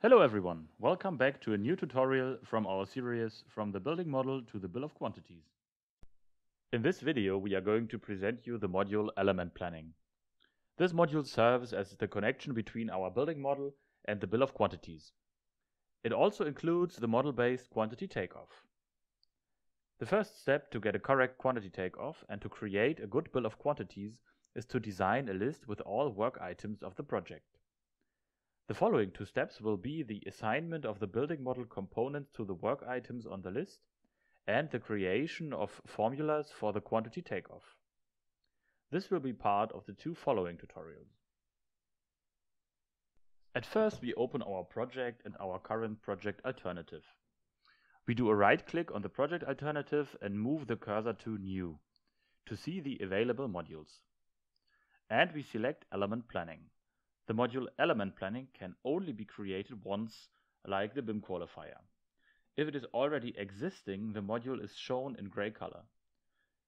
Hello everyone, welcome back to a new tutorial from our series From the Building Model to the Bill of Quantities. In this video we are going to present you the module Element Planning. This module serves as the connection between our building model and the Bill of Quantities. It also includes the model-based quantity takeoff. The first step to get a correct quantity takeoff and to create a good Bill of Quantities is to design a list with all work items of the project. The following two steps will be the assignment of the building model components to the work items on the list and the creation of formulas for the quantity takeoff. This will be part of the two following tutorials. At first we open our project and our current project alternative. We do a right-click on the project alternative and move the cursor to New to see the available modules. And we select Element Planning. The module Element Planning can only be created once, like the BIM qualifier. If it is already existing, the module is shown in gray color.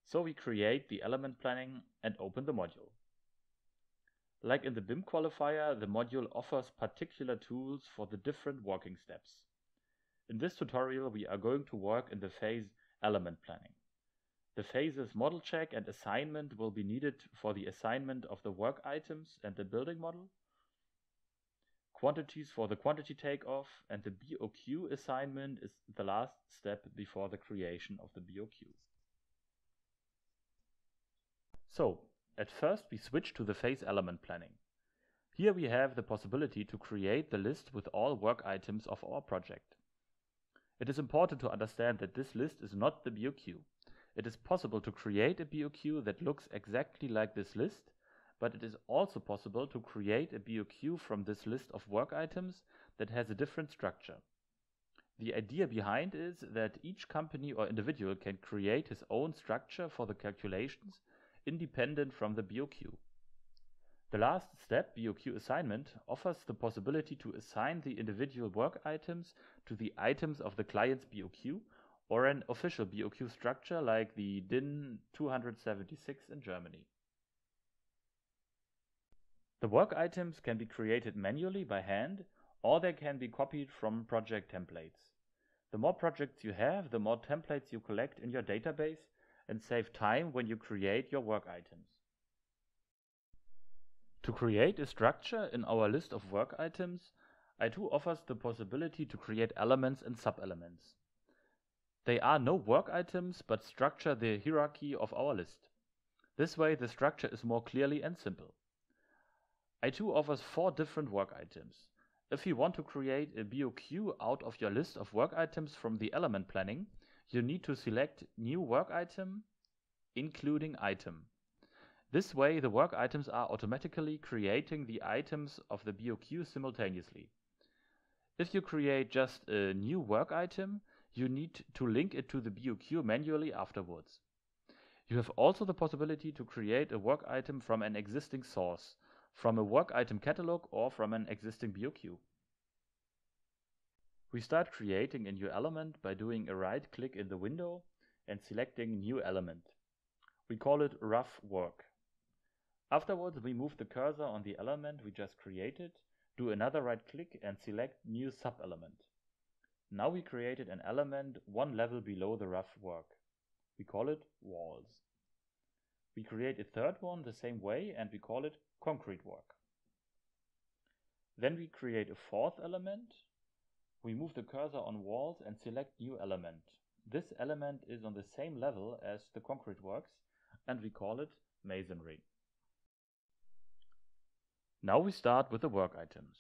So we create the Element Planning and open the module. Like in the BIM qualifier, the module offers particular tools for the different working steps. In this tutorial we are going to work in the phase Element Planning. The phases Model Check and Assignment will be needed for the assignment of the work items and the building model, quantities for the quantity takeoff, and the BOQ assignment is the last step before the creation of the BOQ. So, at first we switch to the phase Element Planning. Here we have the possibility to create the list with all work items of our project. It is important to understand that this list is not the BOQ. It is possible to create a BOQ that looks exactly like this list, but it is also possible to create a BOQ from this list of work items that has a different structure. The idea behind is that each company or individual can create his own structure for the calculations independent from the BOQ. The last step, BOQ assignment, offers the possibility to assign the individual work items to the items of the client's BOQ or an official BOQ structure like the DIN 276 in Germany. The work items can be created manually by hand, or they can be copied from project templates. The more projects you have, the more templates you collect in your database and save time when you create your work items. To create a structure in our list of work items, iTWO offers the possibility to create elements and sub-elements. They are no work items but structure the hierarchy of our list. This way the structure is more clearly and simple. iTWO offers 4 different work items. If you want to create a BOQ out of your list of work items from the Element Planning, you need to select New Work Item, including item. This way the work items are automatically creating the items of the BOQ simultaneously. If you create just a new work item, you need to link it to the BOQ manually afterwards. You have also the possibility to create a work item from an existing source, from a work item catalog or from an existing BOQ. We start creating a new element by doing a right click in the window and selecting New Element. We call it Rough Work. Afterwards we move the cursor on the element we just created, do another right click and select New Sub-Element. Now we created an element one level below the rough work. We call it Walls. We create a third one the same way and we call it Concrete Work. Then we create a fourth element. We move the cursor on Walls and select New Element. This element is on the same level as the concrete works and we call it Masonry. Now we start with the work items.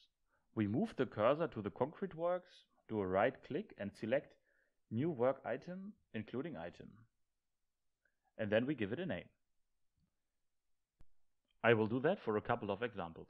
We move the cursor to the concrete works, do a right click and select New Work Item, including item. And then we give it a name. I will do that for a couple of examples.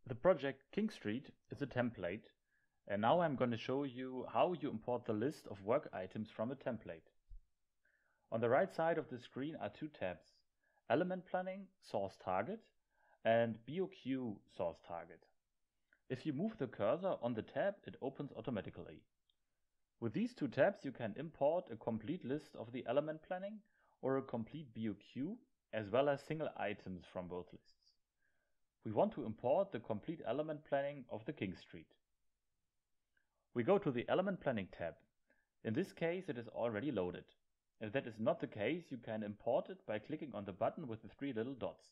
The project King Street is a template, and now I'm going to show you how you import the list of work items from a template. On the right side of the screen are 2 tabs. element planning, source target, and BOQ source target. If you move the cursor on the tab, it opens automatically. With these two tabs, you can import a complete list of the element planning or a complete BOQ, as well as single items from both lists. We want to import the complete element planning of the King Street. We go to the Element Planning tab. In this case, it is already loaded. If that is not the case, you can import it by clicking on the button with the 3 little dots.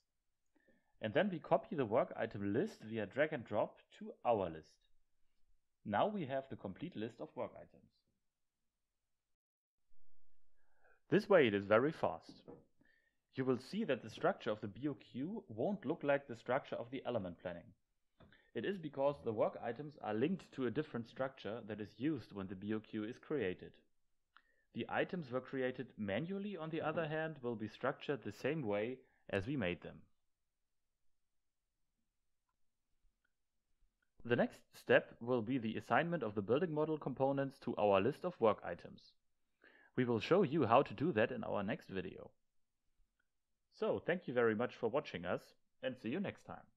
And then we copy the work item list via drag and drop to our list. Now we have the complete list of work items. This way it is very fast. You will see that the structure of the BOQ won't look like the structure of the element planning. It is because the work items are linked to a different structure that is used when the BOQ is created. The items were created manually, on the other hand, will be structured the same way as we made them. The next step will be the assignment of the building model components to our list of work items. We will show you how to do that in our next video. So, thank you very much for watching us, and see you next time.